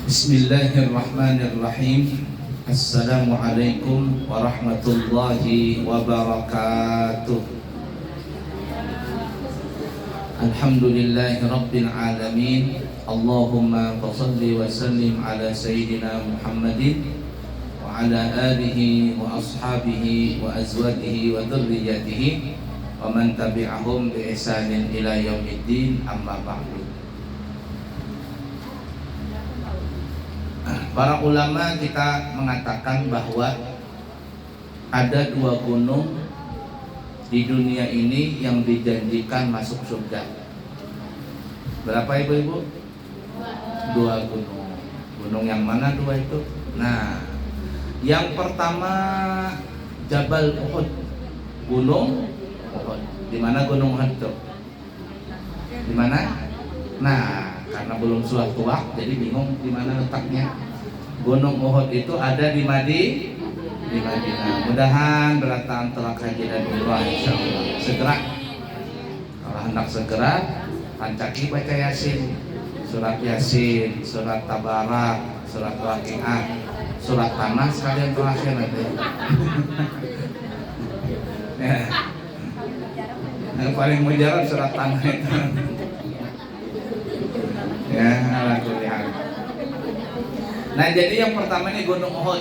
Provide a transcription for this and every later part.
Bismillahirrahmanirrahim. Assalamualaikum warahmatullahi wabarakatuh. Alhamdulillahi rabbil alamin. Allahumma shalli wa sallim ala sayyidina Muhammadin wa ala alihi wa ashabihi wa azwajihi wa dhurriyyatihi wa man tabi'ahum bi ihsanin ila yaumiddin, amma ba'du. Para ulama kita mengatakan bahwa ada dua gunung di dunia ini yang dijanjikan masuk surga. Berapa ibu-ibu? Dua gunung. Gunung yang mana dua itu? Nah, yang pertama Jabal Uhud, Gunung Uhud. Di mana Gunung Uhud itu? Di mana? Nah, karena belum suatu waktu jadi bingung di mana letaknya. Gunung Uhud itu ada di Madinah. Mudahan berataan telah haji dan umrah insyaallah. Segera. Kalau hendak segera, pancaki baca Yasin, surat Yasin, surat Tabarak, surat Waqiah, surat Tanah sekalian terakhir nanti. Ya. Yang paling mujarab surat Tanah itu. Ya, alhamdulillah. Nah, jadi yang pertama ini Gunung Uhud.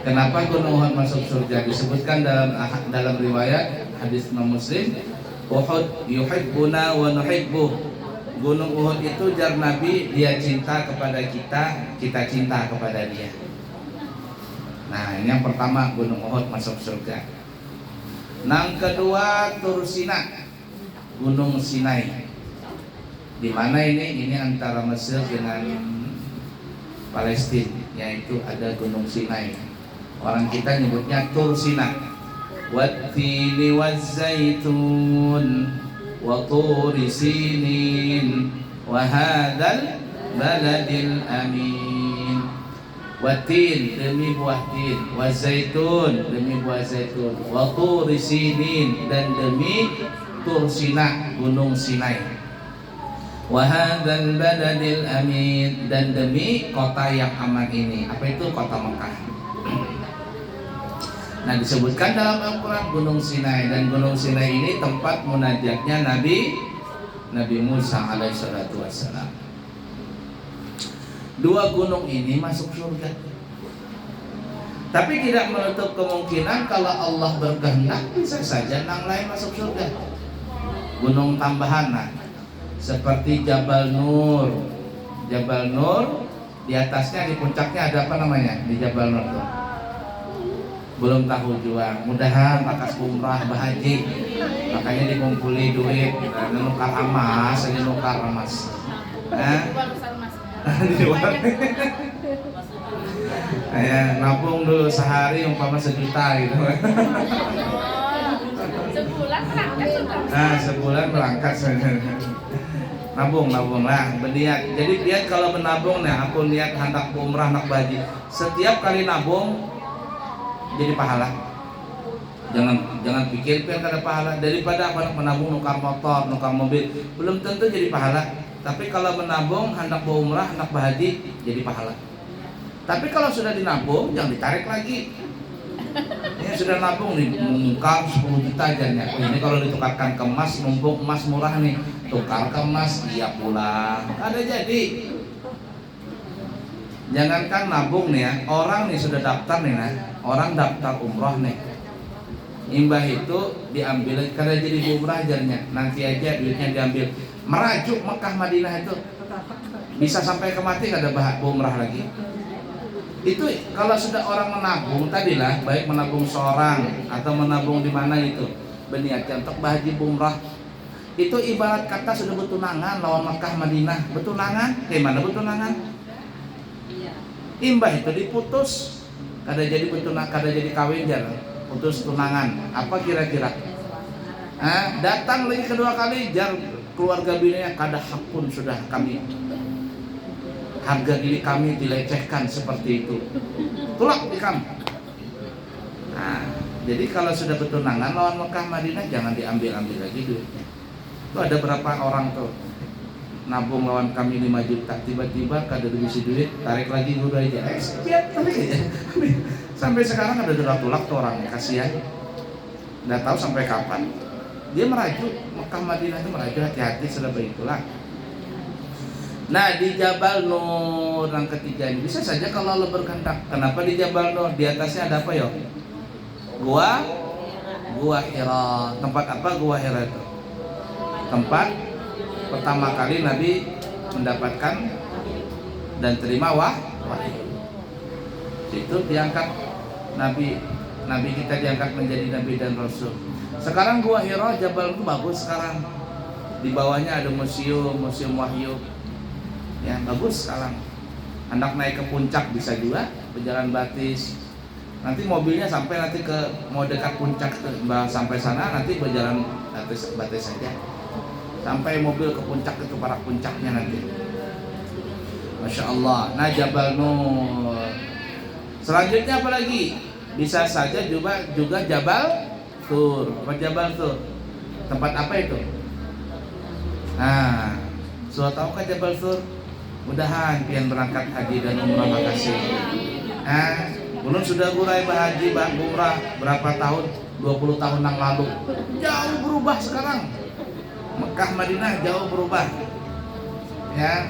Kenapa Gunung Uhud masuk surga? Disebutkan dalam riwayat hadis Imam Muslim, Uhud yuhibbuna wa nuhibbuh. Gunung Uhud itu jar Nabi, dia cinta kepada kita, kita cinta kepada dia. Nah, ini yang pertama Gunung Uhud masuk surga. Yang kedua Tur Sina, Gunung Sinai. Di mana ini? Ini antara Mesir dengan Palestina, yaitu ada Gunung Sinai. Orang kita nyebutnya Tur Sina. Wattini wazzaitun wa turi sinin wa hadzal baladil amin. Wattin demi buah tin, wazaitun demi buah zaitun, wa turi sinin dan demi Tur Sina, Gunung Sinai. Wa hadzal baladil amin dan demi kota yang aman ini. Apa itu? Kota Mekah. Nah, disebutkan dalam Al-Quran Gunung Sinai, dan Gunung Sinai ini tempat munajatnya Nabi Musa alaihissalatu wassalam. Dua gunung ini masuk surga. Tapi tidak menutup kemungkinan kalau Allah berkehendak bisa saja yang lain masuk surga. Gunung tambahan, nah, seperti Jabal Nur. Jabal Nur di atasnya, di puncaknya ada apa namanya? Di Jabal Nur tuh. Belum tahu juga. Mudahan bakas umrah bahaji. Makanya dikumpuli duit, nukar emas, aja nukar emas. Ya, nabung dulu sehari umpama 1 juta gitu. Sebulan berangkat. Nah, sebulan berangkat sebenarnya. Nabung lah, berniat. Jadi dia kalau menabung, nah aku niat hendak umrah, hendak haji. Setiap kali nabung jadi pahala. Jangan pikir ada pahala. Daripada apa menabung nukar motor, nukar mobil, belum tentu jadi pahala. Tapi kalau menabung hendak umrah, hendak haji, jadi pahala. Tapi kalau sudah dinabung, jangan ditarik lagi. Ini sudah nabung nih, mengungkap 10 juta aja nih. Ini kalau ditukarkan ke emas, numpuk emas murah nih, tukar ke emas, dia pulang. Ada jadi. Jangankan nabung nih ya, orang nih sudah daftar nih, nah, orang daftar umroh nih. Imbah itu diambil karena jadi umrah ajarnya. Nanti aja duitnya diambil. Merajuk Mekah Madinah itu bisa sampai kemati, nggak ada bahak umrah lagi. Itu kalau sudah orang menabung tadilah, baik menabung seorang atau menabung di mana itu, berniat untuk haji umrah, itu ibarat kata sudah bertunangan lawan Mekah Madinah. Bertunangan, gimana bertunangan? Imbah itu diputus, kada jadi bertunang, kada jadi kawin jalan, putus tunangan. Apa kira-kira? Datang lagi kedua kali, jar keluarga bininya, kada hak pun sudah kami. Harga diri kami dilecehkan seperti itu. Tulak di kamu. Nah, jadi kalau sudah bertunangan lawan Mekah Madinah, jangan diambil-ambil lagi duitnya. Itu ada berapa orang tuh nabung lawan kami 5 juta, tiba-tiba kada bisi duit, tarik lagi guru aja, tarik aja. Sampai sekarang ada tulak tuh orangnya, kasihan. Nggak tahu sampai kapan. Dia meraju, Mekah Madinah itu meraju, hati-hati sudah begitulah. Nah di Jabal Nur yang ketiga ini bisa saja kalau Allah berkehendak. Kenapa di Jabal Nur? Di atasnya ada apa ya? Gua Hira. Tempat apa Gua Hira itu? Tempat pertama kali Nabi mendapatkan dan terima wahyu. Itu diangkat Nabi kita diangkat menjadi Nabi dan Rasul. Sekarang Gua Hira Jabal itu bagus sekarang. Di bawahnya ada museum wahyu. Ya bagus sekarang. Anak naik ke puncak bisa juga berjalan batis. Nanti mobilnya sampai nanti mau dekat puncak sampai sana nanti berjalan batis saja. Sampai mobil ke puncak itu para puncaknya nanti. Masya Allah. Nah Jabal Nur. Selanjutnya apa lagi? Bisa saja juga Jabal Tur. Apa Jabal Tur? Tempat apa itu? Nah, sudah tahu kan Jabal Tur? Mudahan pian berangkat haji dan umrah makasih. Belum sudah gurai haji umrah berapa tahun? 20 tahun yang lalu. Jauh berubah sekarang. Mekah Madinah jauh berubah. Ya,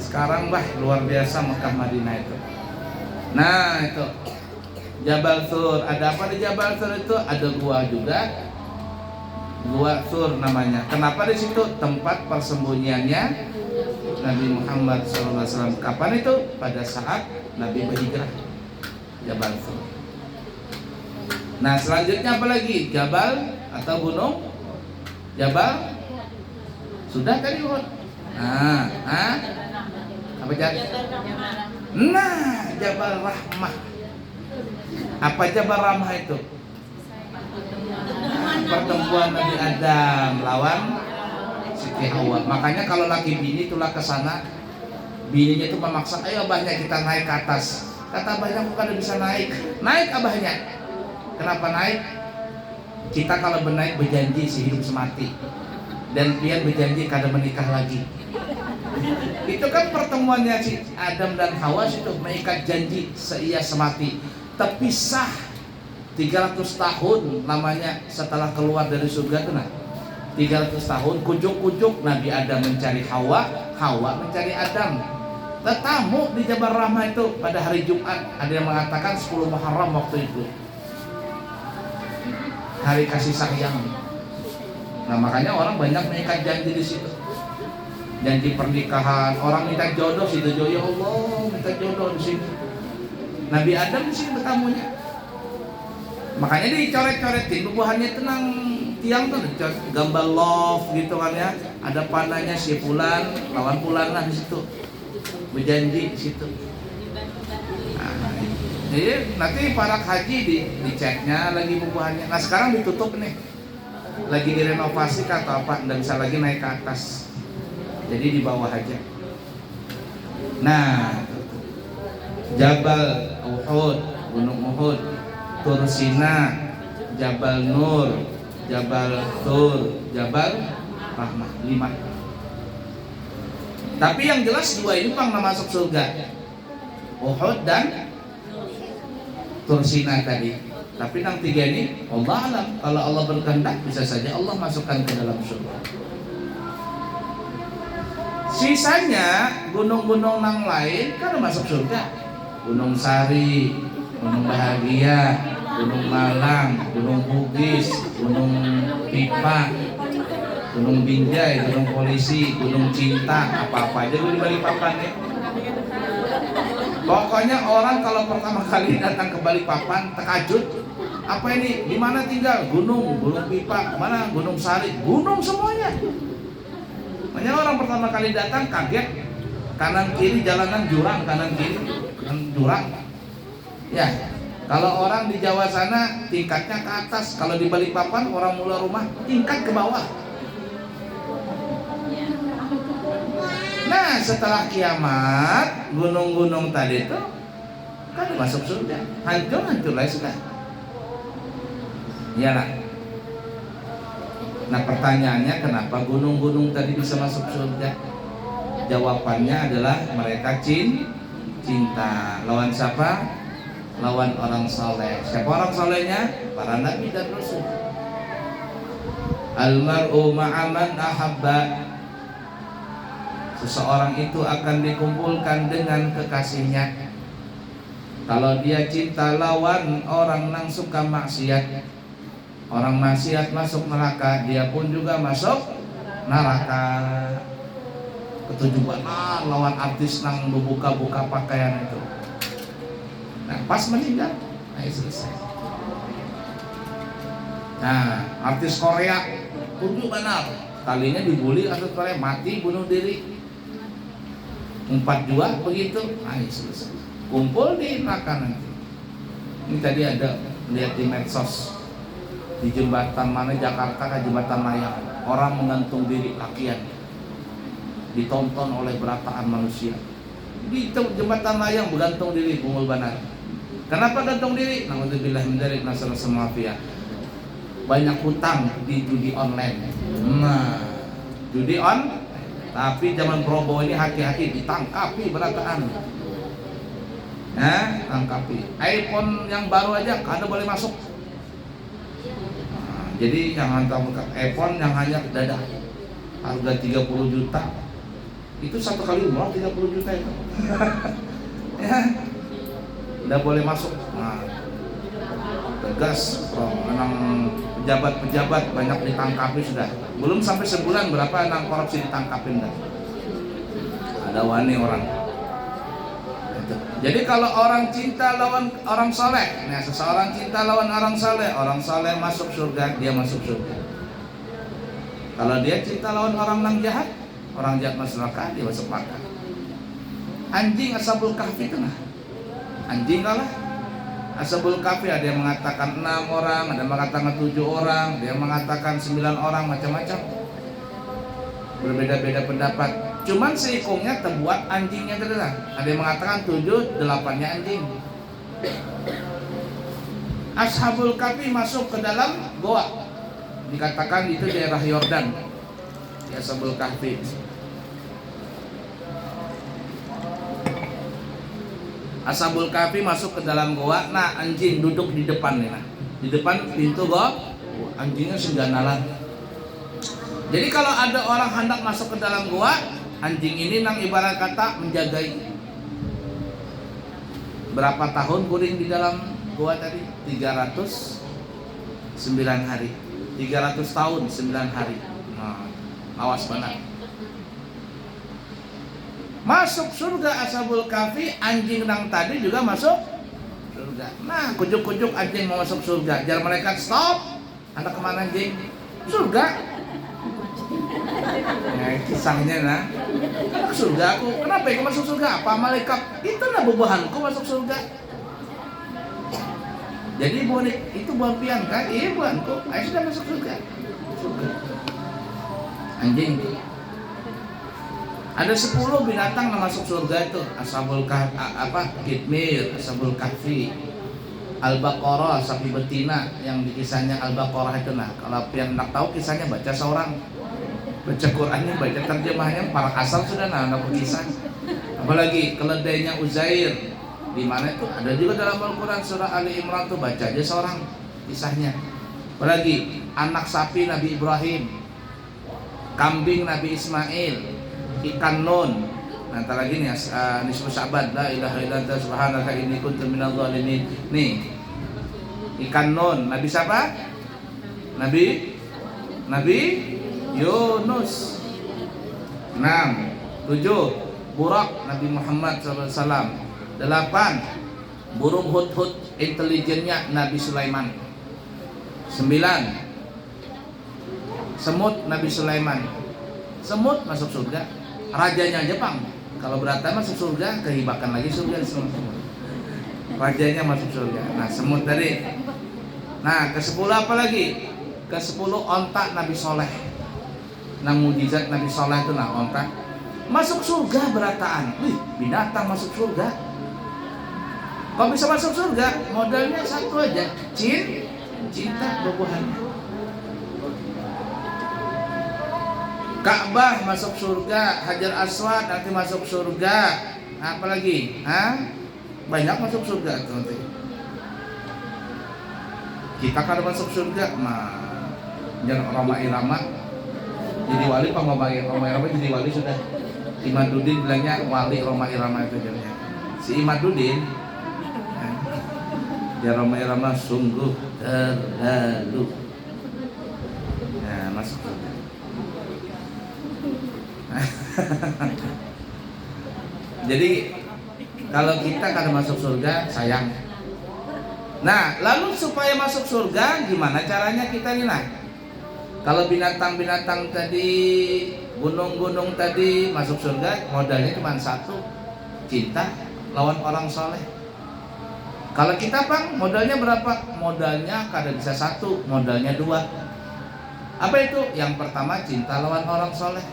sekarang luar biasa Mekah Madinah itu. Nah, itu Jabal Sur. Ada apa di Jabal Sur itu? Ada gua juga. Gua Sur namanya. Kenapa di situ? Tempat persembunyiannya Nabi Muhammad SAW. Kapan itu? Pada saat Nabi berhijrah. Jabal Sur. Nah selanjutnya apa lagi? Jabal atau gunung? Jabal? Sudah tadi Uhud. Apa Jabal? Nah Jabal Rahmah. Apa Jabal Rahmah itu? Pertemuan Nabi Adam lawan Siti Hawa. Makanya kalau laki bini itulah ke sana, bininya itu memaksa, ayo abahnya kita naik ke atas. Kata abahnya aku kada bisa naik. Naik abahnya. Kenapa naik? Kita kalau bernaik berjanji sehidup semati. Dan pian berjanji kada menikah lagi. Itu kan pertemuannya si Adam dan Hawa itu mengikat janji seia semati. Terpisah 300 tahun namanya setelah keluar dari surga itu 300 tahun kujuk-kujuk Nabi Adam mencari Hawa, Hawa mencari Adam. Tetamu di Jabal Rahmah itu pada hari Jumat, ada yang mengatakan 10 Muharram waktu itu. Hari kasih sayang. Nah, makanya orang banyak mengikat janji di situ. Janji pernikahan, orang minta jodoh situ, ya Allah, minta jodoh di sini. Nabi Adam di sini bertamunya. Makanya dicoret-coretin bubuhannya tenang. Tiang tuh gambar love gitu kan ya, ada panahnya si Fulan lawan Fulan di situ berjanji di situ. Nah, jadi nanti para haji diceknya lagi bubuhannya. Nah sekarang ditutup nih, lagi direnovasi atau apa, nggak bisa lagi naik ke atas, jadi di bawah aja. Nah Jabal Uhud, Gunung Uhud, Tur Sina, Jabal Nur, Jabal Tur, Jabal Rahmah, 5. Tapi yang jelas 2 ini pernah masuk surga, Uhud dan Tur Sina tadi. Tapi yang 3 ini Allah alam, kalau Allah berkehendak bisa saja Allah masukkan ke dalam surga. Sisanya gunung-gunung yang lain kan masuk surga. Gunung Sari, Gunung Bahagia, Gunung Malang, Gunung Bugis, Gunung Pipa, Gunung Binjai, Gunung Polisi, Gunung Cinta, apa-apa aja di Balikpapan ya. Pokoknya orang kalau pertama kali datang ke Balikpapan terkejut, apa ini? Di mana tinggal? Gunung Pipa, mana? Gunung Sari, gunung semuanya. Makanya orang pertama kali datang kaget, kanan kiri jalanan jurang, kanan kiri jurang. Ya. Kalau orang di Jawa sana tingkatnya ke atas, kalau di Balikpapan orang mula rumah tingkat ke bawah. Nah setelah kiamat gunung-gunung tadi itu kan masuk surga, hancur lah sudah. Iyalah. Nah pertanyaannya kenapa gunung-gunung tadi bisa masuk surga? jawabannya adalah mereka cinta. Lawan siapa? Lawan orang soleh. Siapa orang solehnya? Para nabi dan rasul. Almar'u ma'aman ahabba. Seseorang itu akan dikumpulkan dengan kekasihnya. Kalau dia cinta lawan orang yang suka maksiat, orang maksiat masuk neraka, dia pun juga masuk neraka. Ketujuan lawan artis nang buka-buka pakaian itu. Nah, pas meninggal, nah selesai. Nah, artis Korea tujuh benar, talinya dibully, artis Korea mati bunuh diri. 4 jua begitu, nah selesai. Kumpul di neraka nanti. Ini tadi ada lihat di medsos, di jembatan mana Jakarta ke jembatan layang, orang menggantung diri lakian, ditonton oleh berataan manusia. Di jembatan layang bergantung diri, Bungul Banar. Kenapa gantung diri? Naudzubillah min dzalik, nasallallahu alaihi. Banyak hutang di judi online. Nah, judi on, tapi zaman Probo ini hati-hati, ditangkapi berataan. Nah, tangkapi. iPhone yang baru aja kada boleh masuk. Nah, jadi jangan tahu iPhone yang hanya dada harga 30 juta. Itu satu kali umroh 30 juta itu. Ya, udah boleh masuk. Nah, tegas, enam pejabat-pejabat banyak ditangkapi sudah. Belum sampai sebulan berapa enam korupsi ditangkapin dah. Ada wani orang. Jadi kalau orang cinta lawan orang soleh, nah seseorang cinta lawan orang soleh masuk surga, dia masuk surga. Kalau dia cinta lawan orang jahat masuk neraka, dia masuk neraka. Anjing Ashabul Kahfi itu nah, anjing kalah. Ashabul Kahfi ada yang mengatakan 6 orang, ada yang mengatakan 7 orang, ada yang mengatakan 9 orang, macam-macam. Berbeda-beda pendapat. Cuman seikungnya terbuat anjingnya adalah. Ada yang mengatakan 7, 8-nya anjing. Ashabul Kahfi masuk ke dalam goa. Dikatakan itu daerah Yordan. Di Ashabul Kahfi. Ashabul Kahfi masuk ke dalam goa. Nah, anjing duduk di depan nih, nah. Di depan pintu goa, anjingnya seganalan. Jadi kalau ada orang hendak masuk ke dalam goa, anjing ini nang ibarat kata menjagai. Berapa tahun kuring di dalam goa tadi? 309 hari. 300 tahun 9 hari. Nah, awas benar. Masuk surga Ashabul Kahfi, anjing nang tadi juga masuk surga. Nah, kujuk-kujuk anjing mau masuk surga. Jar malaikat, stop. Anda kemana anjing? Surga. Nah, kisahnya nah, surga aku. Kenapa ya masuk surga? Apa malaikat? Itulah bubuhanku masuk surga. Jadi bukan itu bukan pian kan? Iya bukanku. Ayo sudah masuk surga. Anjing. Ada 10 binatang yang masuk surga itu. Ashabul Kahfi, Kitmir, Ashabul Kahfi, Al-Baqarah, sapi betina yang di kisahnya Al-Baqarah itu. Nah, kalau pian nak tahu kisahnya baca seorang. Baca Qurannya, baca terjemahnya, para asal sudah nah kisah. Apalagi keledainya Uzair, di mana itu ada juga dalam Al-Quran surah Ali Imran tuh, baca aja seorang kisahnya. Apalagi anak sapi Nabi Ibrahim, kambing Nabi Ismail, ikan nun. Nanti lagi nih nisfu Sya'ban, la ilaha illa anta subhanaka inni kuntu minadh dhalimin. Nih ikan nun Nabi siapa? Nabi Yunus. 6, 7 Burak Nabi Muhammad SAW. 8 burung hudhud intelijennya Nabi Sulaiman. 9 semut Nabi Sulaiman. Semut masuk surga. Rajanya Jepang kalau berantai masuk surga, kehibakan lagi surga semut. Rajanya masuk surga. Nah, semut tadi. Nah, ke-10 apa lagi? Ke-10 ontak Nabi Soleh. Nang mujizat Nabi Soleh itu nah ontak masuk surga berataan. Wih, binatang masuk surga. Kok bisa masuk surga? Modalnya satu aja, cinta bubuhannya. Ka'bah masuk surga, Hajar Aswad nanti masuk surga. Apalagi? Banyak masuk surga tuh nanti. Kita kada masuk surga, jangan Roma Irama jadi wali, Roma Irama jadi wali sudah. Imaduddin bilangnya wali Roma Irama itu jadinya. Si Imaduddin, ya Roma Irama sungguh terlalu. Nah, masuk surga. Jadi kalau kita kada masuk surga sayang. Nah, lalu supaya masuk surga gimana caranya kita nih? Nah, kalau binatang-binatang tadi, gunung-gunung tadi masuk surga modalnya cuma satu, cinta lawan orang soleh. Kalau kita Bang, modalnya berapa? Modalnya kada bisa satu, modalnya dua. Apa itu? Yang pertama cinta lawan orang soleh.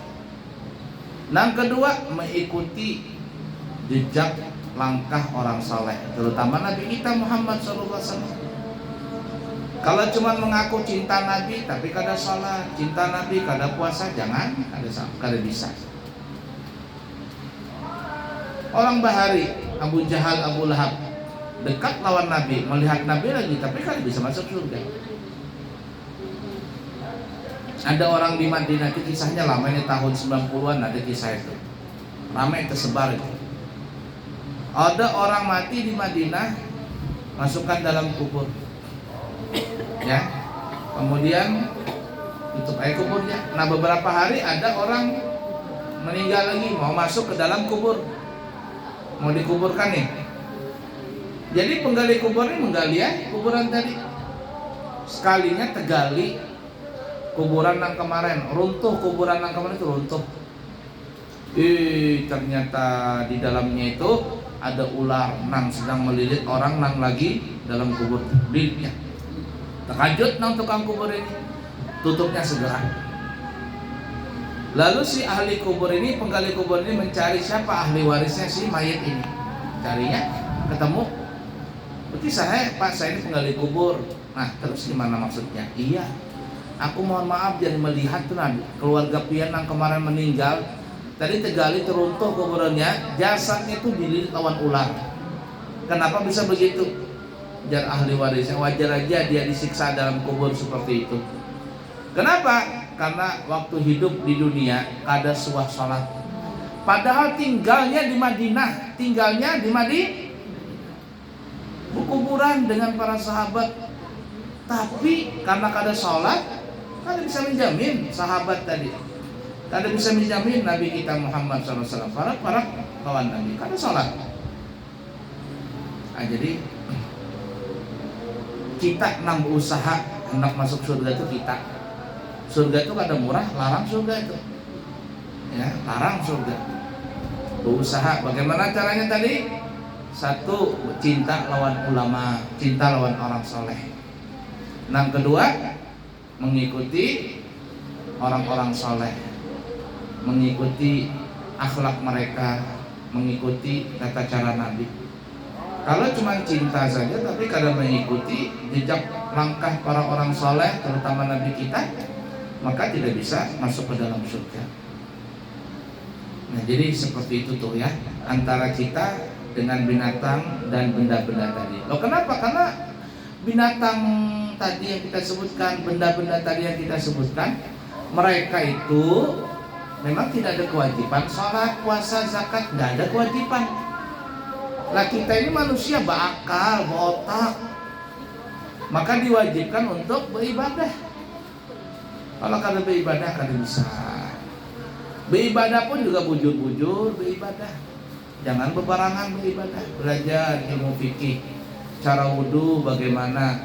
Yang kedua mengikuti jejak langkah orang soleh, terutama Nabi kita Muhammad SAW. Kalau cuma mengaku cinta Nabi tapi kada sholat, cinta Nabi kada puasa, jangan, kada bisa. Orang Bahari, Abu Jahal, Abu Lahab dekat lawan Nabi, melihat Nabi lagi tapi kada bisa masuk surga. Ada orang di Madinah, itu kisahnya lama, ini tahun 90-an ada kisah itu, ramai tersebar itu. Ada orang mati di Madinah, masukkan dalam kubur, ya. Kemudian tutup air kuburnya. Nah, beberapa hari ada orang meninggal lagi, mau masuk ke dalam kubur, mau dikuburkan nih. Jadi penggali kubur ini menggali ya kuburan tadi. Sekalinya tegali kuburan yang kemarin, runtuh kuburan yang kemarin itu runtuh. Ternyata di dalamnya itu ada ular nang sedang melilit orang nang lagi dalam kubur lilitnya. Terkejut nang tukang kubur ini, tutupnya segera. Lalu si ahli kubur ini, penggali kubur ini mencari siapa ahli warisnya si mayat ini. Carinya, ketemu. Berarti Pak, saya ini penggali kubur. Nah, terus gimana maksudnya? Iya, aku mohon maaf jadi melihat tuh keluarga pian yang kemarin meninggal. Tadi tegali teruntuh kuburannya, jasadnya itu dililit lawan ular. Kenapa bisa begitu? Jar ahli warisnya, wajar aja dia disiksa dalam kubur seperti itu. Kenapa? Karena waktu hidup di dunia kada suah sholat. Padahal tinggalnya di Madinah, tinggalnya di kuburan dengan para sahabat. Tapi karena kada sholat, kada bisa menjamin sahabat tadi. Kada bisa menjamin Nabi kita Muhammad SAW, para kawan Nabi, kada sholat. Nah, jadi kita nang berusaha hendak masuk surga itu kita. Surga itu kada murah, larang surga itu. Ya, larang surga. Berusaha. Bagaimana caranya tadi? Satu, cinta lawan ulama, cinta lawan orang soleh. Yang kedua, mengikuti orang-orang soleh, mengikuti akhlak mereka, mengikuti tata cara Nabi. Kalau cuma cinta saja tapi kada mengikuti jejak langkah para orang soleh, terutama Nabi kita, maka tidak bisa masuk ke dalam surga. Nah, jadi seperti itu tuh ya, antara kita dengan binatang dan benda-benda tadi. Loh, kenapa? Karena binatang tadi yang kita sebutkan, benda-benda tadi yang kita sebutkan, mereka itu memang tidak ada kewajiban sholat, puasa, zakat, tidak ada kewajiban. Lah kita ini manusia berakal, berotak, maka diwajibkan untuk beribadah. Kalau kada beribadah kada bisa. Beribadah pun juga bujur-bujur beribadah. Jangan bebarangan beribadah. Belajar ilmu fikih, cara wudu bagaimana,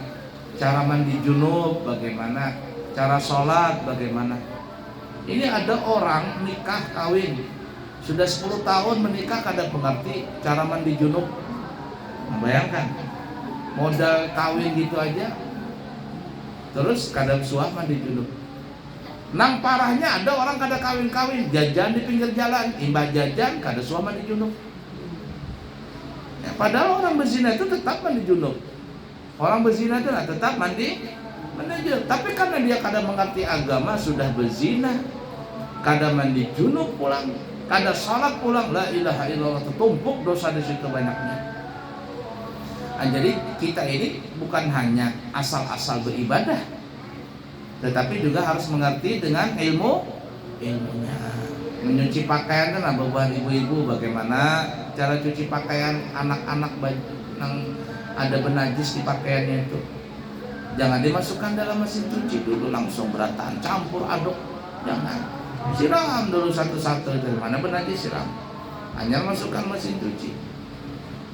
cara mandi junub bagaimana, cara sholat bagaimana. Ini ada orang nikah kawin sudah 10 tahun menikah kada mengerti cara mandi junub. Bayangkan, modal kawin gitu aja, terus kada suah mandi junub. Nang parahnya ada orang kada kawin-kawin, jajan di pinggir jalan, imbah jajan kada suah mandi junub. Ya, padahal orang berzina itu tetap mandi junub. Orang berzina itu tetap mandi junub. Tapi karena dia kada mengerti agama sudah berzina, kada mandi junub pulang, kada salat pulang, la ilaha illallah, tertumpuk dosa di situ banyaknya. Nah, jadi kita ini bukan hanya asal-asal beribadah, tetapi juga harus mengerti dengan ilmunya. Mencuci pakaian kan buat ibu-ibu, bagaimana cara cuci pakaian anak-anak yang ada benajis di pakaiannya itu. Jangan dimasukkan dalam mesin cuci dulu langsung berataan, campur aduk, jangan. Siram dulu satu-satu, dari mana benajis siram. Hanya masukkan mesin cuci.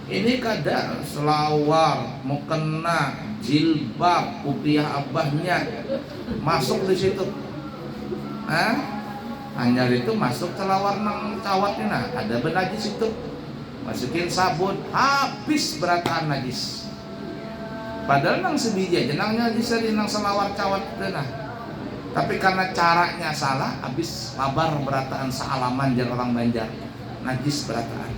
Ini kadang selawar, mukena, jilbab, kupiah abahnya masuk di situ. Hanya itu masuk selawar nang cawatnya, nah ada benajis itu. Masukin sabun, habis berataan najis. Padahal nang sebiji aja nang najis dari nang selawar cawat itu nah. Tapi karena caranya salah, habis mabar berataan sealaman jar orang Banjar. Najis berataan.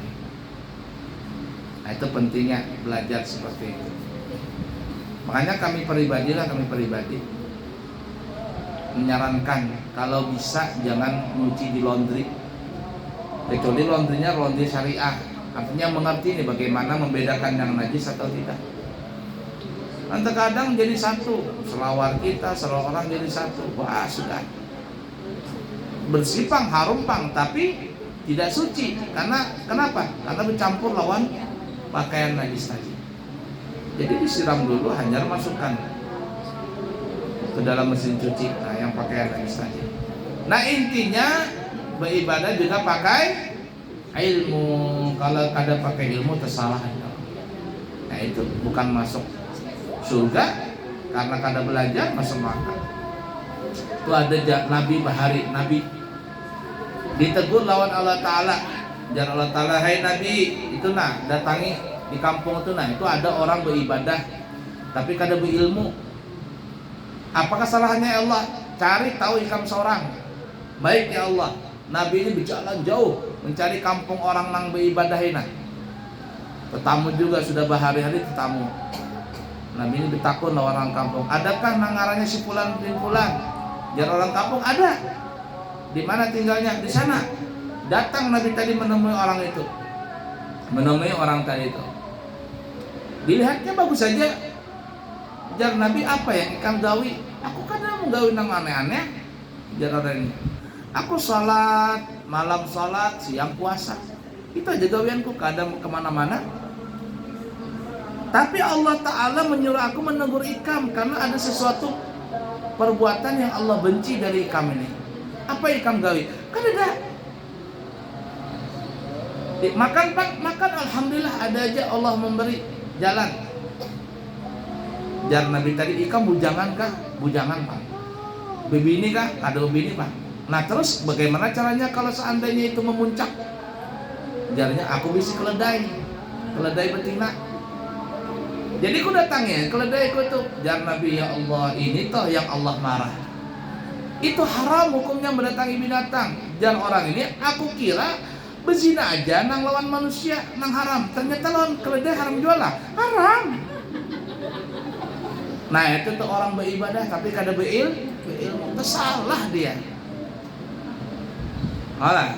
Nah, itu pentingnya belajar seperti itu. Makanya kami pribadi menyarankan kalau bisa jangan nyuci di laundry, kecuali laundrynya laundry syariah, artinya mengerti nih bagaimana membedakan yang najis atau tidak. Nanti kadang jadi satu, selawar kita, selawar orang jadi satu, wah sudah bersih pang, harum pang, tapi tidak suci. Karena kenapa? Karena bercampur lawan pakaian najis tadi. Jadi disiram dulu, hanya masukkan ke dalam mesin cuci. Nah, yang pakaian najis tadi. Nah, intinya beribadah juga pakai ilmu. Kalau kada pakai ilmu tersalah. Nah, itu bukan masuk surga karena kada belajar, masuk neraka. Itu ada Nabi Bahari, Nabi ditegur lawan Allah Ta'ala. Jar Allah Ta'ala, hai Nabi, itu nah datangi di kampung itu, nah itu ada orang beribadah tapi kada berilmu. Apakah salahnya ya Allah? Cari tahu ikam seorang. Baik ya Allah. Nabi ini berjalan jauh mencari kampung orang nang beribadah ini. Tetamu juga sudah berhari-hari tetamu. Nabi ini bertakun lawan orang kampung. Adakah nang ngarannya si Fulan bin Fulan? Jar orang kampung, ada. Di mana tinggalnya? Di sana. Datang Nabi tadi menemui orang itu, menemui orang tadi itu. Dilihatnya bagus saja. Jar Nabi, apa yang ikan gawi? Aku kadang mau gawi nang aneh-aneh. Jar orang ini, aku salat, malam salat, siang puasa. Itu aja gawianku, kadang kemana-mana. Tapi Allah Ta'ala menyuruh aku menegur ikam karena ada sesuatu perbuatan yang Allah benci dari ikam ini. Apa ikam gawi? Kan ada. Makan pak, makan, alhamdulillah ada aja Allah memberi jalan. Jar Nabi tadi, ikam bujangan kah? Bujangan pak. Bebini kah? Ada bebini pak. Nah terus bagaimana caranya kalau seandainya itu memuncak? Jarnya aku bisa keledai betina. Jadi ku datangnya keledai ku tuh. Jar Nabi, ya Allah, ini toh yang Allah marah. Itu haram hukumnya mendatangi binatang. Jar orang ini, aku kira bezina aja nang lawan manusia nang haram, ternyata lawan keledai haram jual lah, haram. Nah itu tuh orang beribadah tapi kada berilmu, tersalah dia. Alah.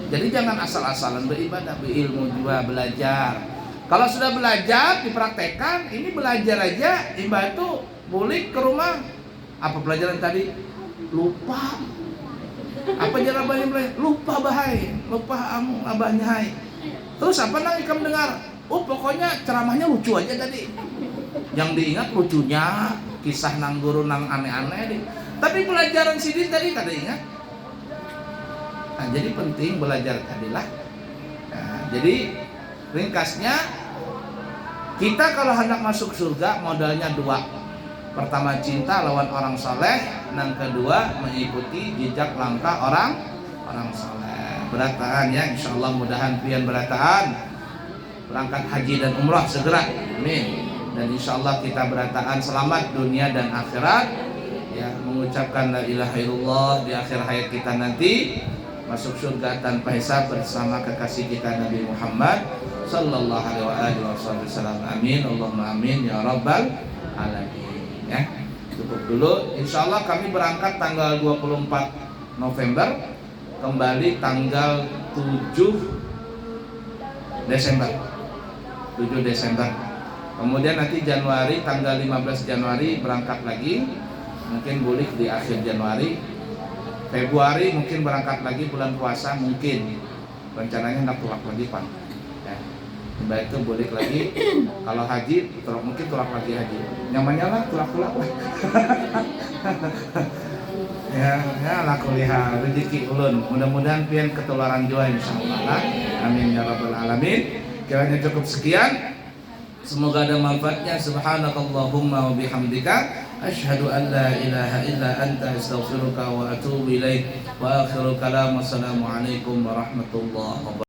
Jadi jangan asal-asalan beribadah, berilmu juga, belajar. Kalau sudah belajar dipraktekkan, ini belajar aja ibadah itu boleh ke rumah. Apa pelajaran tadi? Lupa. Apa jalan abahnya mulai? Lupa bahai, lupa abahnya hai. Terus apa nang ikam dengar? Oh pokoknya ceramahnya lucu aja tadi. Yang diingat lucunya, kisah nang guru nang aneh-aneh deh. Tapi pelajaran sidin tadi kada ingat. Nah, jadi penting belajar tadilah. Nah, jadi ringkasnya kita kalau hendak masuk surga modalnya dua. Pertama cinta lawan orang soleh, yang kedua mengikuti jejak langkah orang soleh. Berataan ya, insyaallah mudahan pian berataan berangkat haji dan umrah segera, amin. Dan insyaallah kita berataan selamat dunia dan akhirat, ya mengucapkan la ilaha illallah di akhir hayat kita nanti masuk surga tanpa hisab bersama kekasih kita Nabi Muhammad sallallahu alaihi wasallam. Amin, Allahumma amin ya rabbal alamin. Ya, itu cukup dulu. Insya Allah kami berangkat tanggal 24 November, kembali tanggal 7 Desember. Kemudian nanti Januari, tanggal 15 Januari berangkat lagi, mungkin boleh di akhir Januari. Februari mungkin berangkat lagi bulan puasa, mungkin rencananya nak tulak lagi Pak. Ya. Baik itu boleh lagi. Kalau haji, mungkin tulak lagi haji. Nyamannya lah tulak. ya laku lihat rezeki ulun. Mudah-mudahan pian ketularan jua insyaallah. Amin ya rabbal alamin. Kiranya cukup sekian. Semoga ada manfaatnya. Subhanakallahumma wa bihamdika asyhadu an la ilaha illa anta astaghfiruka wa atubu ilaik. Wa akhiru kalam. Wassalamualaikum warahmatullahi wabarakatuh.